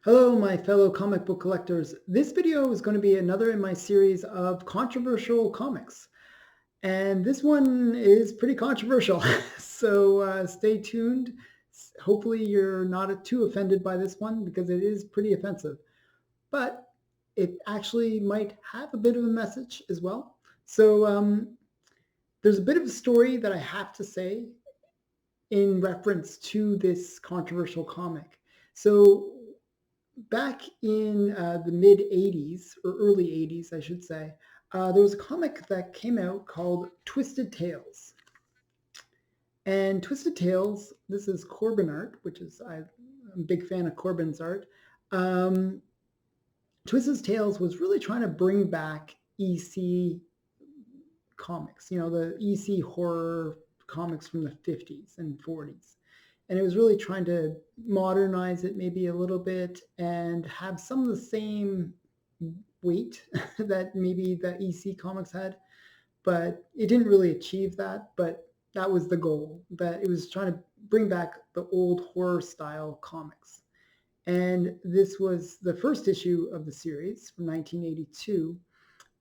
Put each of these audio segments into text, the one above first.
Hello, my fellow comic book collectors. This video is going to be another in my series of controversial comics. And this one is pretty controversial. So stay tuned. Hopefully you're not too offended by this one because it is pretty offensive. But it actually might have a bit of a message as well. So there's a bit of a story that I have to say in reference to this controversial comic. So back in the mid 80s, or early 80s, I should say, there was a comic that came out called Twisted Tales. And Twisted Tales, this is Corbin art, which is, I'm a big fan of Corbin's art. Um, Twisted Tales was really trying to bring back EC comics, the EC horror comics from the 50s and 40s. And it was really trying to modernize it maybe a little bit and have some of the same weight that maybe the EC comics had, but it didn't really achieve that. But that was the goal, that it was trying to bring back the old horror style comics. And this was the first issue of the series from 1982.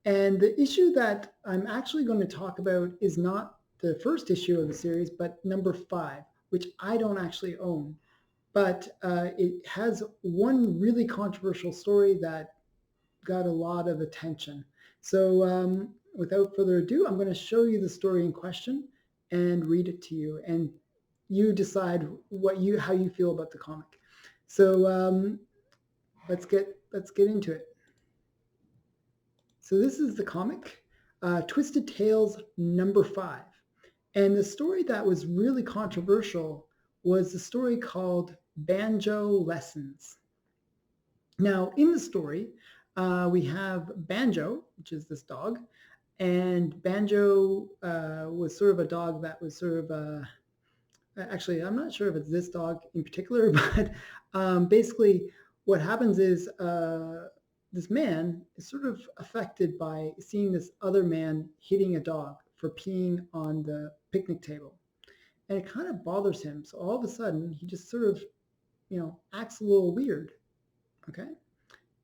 And the issue that I'm actually going to talk about is not the first issue of the series, but number 5, which I don't actually own. But it has one really controversial story that got a lot of attention. So without further ado, I'm going to show you the story in question and read it to you, and you decide how you feel about the comic. So let's get into it. So this is the comic, Twisted Tales number 5. And the story that was really controversial was the story called Banjo Lessons. Now, in the story, we have Banjo, which is this dog, and Banjo was sort of a dog that was sort of actually, I'm not sure if it's this dog in particular, but basically what happens is this man is sort of affected by seeing this other man hitting a dog for peeing on the picnic table. And it kind of bothers him. So all of a sudden, he just sort of, acts a little weird. Okay.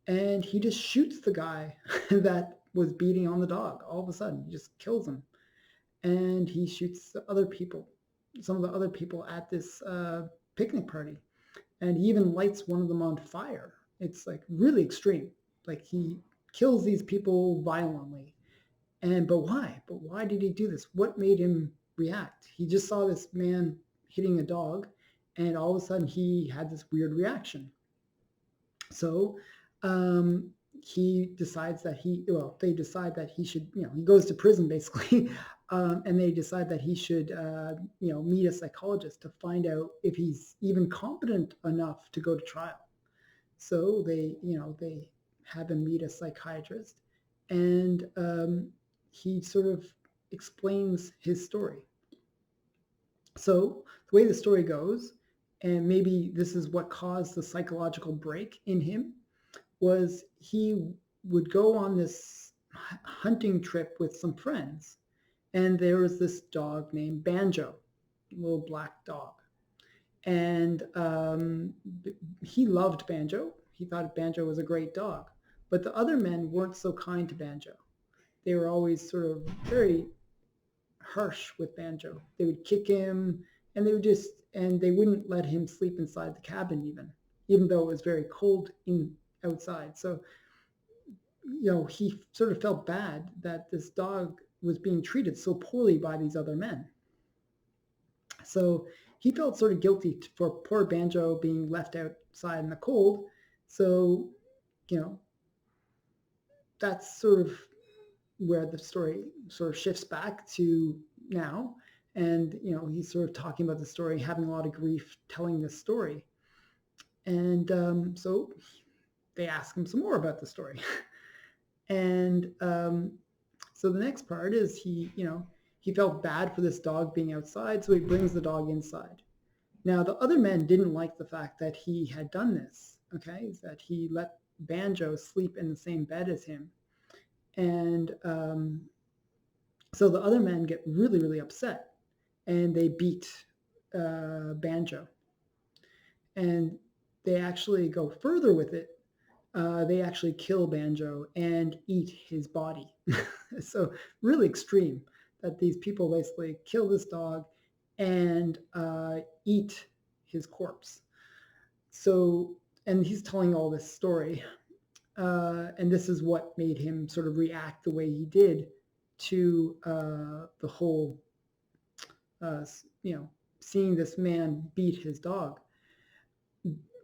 And he just shoots the guy that was beating on the dog. All of a sudden, he just kills him. And he shoots the other people, some of the other people at this picnic party. And he even lights one of them on fire. It's like really extreme. Like he kills these people violently. But why? But why did he do this? What made him react? He just saw this man hitting a dog, and all of a sudden he had this weird reaction. So he decides that they decide that he should, he goes to prison basically, and they decide that he should, meet a psychologist to find out if he's even competent enough to go to trial. So they have him meet a psychiatrist, and he sort of explains his story. So the way the story goes, and maybe this is what caused the psychological break in him, was he would go on this hunting trip with some friends, and there was this dog named Banjo, a little black dog. And he loved Banjo. He thought Banjo was a great dog. But the other men weren't so kind to Banjo. They were always sort of very harsh with Banjo. They would kick him, and they wouldn't let him sleep inside the cabin even though it was very cold outside. So, he sort of felt bad that this dog was being treated so poorly by these other men. So he felt sort of guilty for poor Banjo being left outside in the cold. So, that's sort of where the story sort of shifts back to now. And, he's sort of talking about the story, having a lot of grief telling this story. And so they ask him some more about the story. And so the next part is he felt bad for this dog being outside, so he brings the dog inside. Now, the other men didn't like the fact that he had done this, okay, that he let Banjo sleep in the same bed as him. And so the other men get really, really upset, and they beat Banjo. And they actually go further with it. They actually kill Banjo and eat his body. So really extreme that these people basically kill this dog and eat his corpse. So, and he's telling all this story. And this is what made him sort of react the way he did to the whole, uh, you know, seeing this man beat his dog.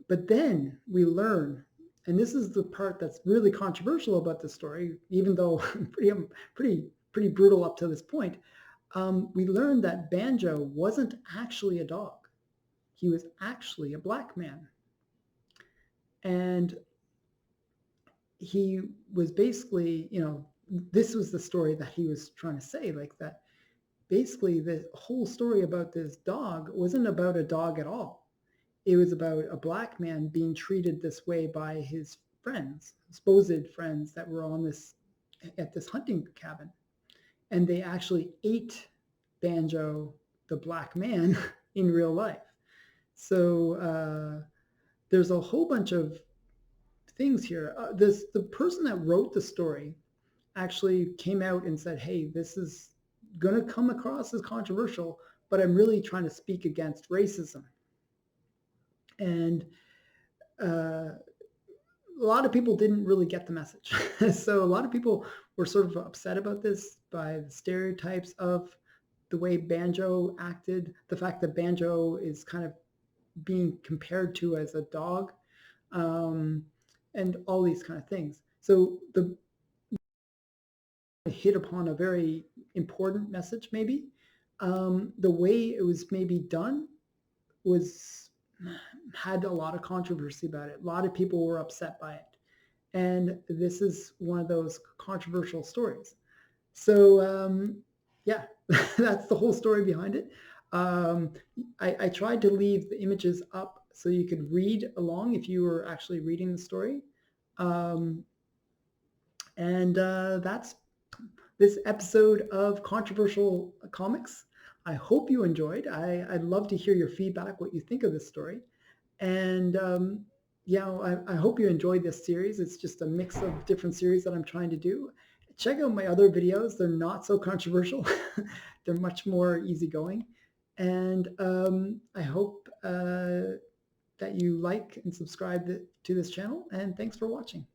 But then we learn, and this is the part that's really controversial about the story, even though pretty brutal up to this point. We learned that Banjo wasn't actually a dog. He was actually a black man. And he was basically, this was the story that he was trying to say, like that basically the whole story about this dog wasn't about a dog at all. It was about a black man being treated this way by his friends, supposed friends that were at this hunting cabin. And they actually ate Banjo, the black man, in real life. So there's a whole bunch of things here. The person that wrote the story actually came out and said, hey, this is going to come across as controversial, but I'm really trying to speak against racism. And a lot of people didn't really get the message. So a lot of people were sort of upset about this by the stereotypes of the way Banjo acted, the fact that Banjo is kind of being compared to as a dog, and all these kind of things. So the hit upon a very important message, maybe. The way it was maybe done had a lot of controversy about it. A lot of people were upset by it. And this is one of those controversial stories. So yeah, that's the whole story behind it. I tried to leave the images up so you could read along if you were actually reading the story. And that's this episode of Controversial Comics. I hope you enjoyed. I'd love to hear your feedback, what you think of this story. And I hope you enjoyed this series. It's just a mix of different series that I'm trying to do. Check out my other videos. They're not so controversial. They're much more easygoing. And I hope that you like and subscribe to this channel. And thanks for watching.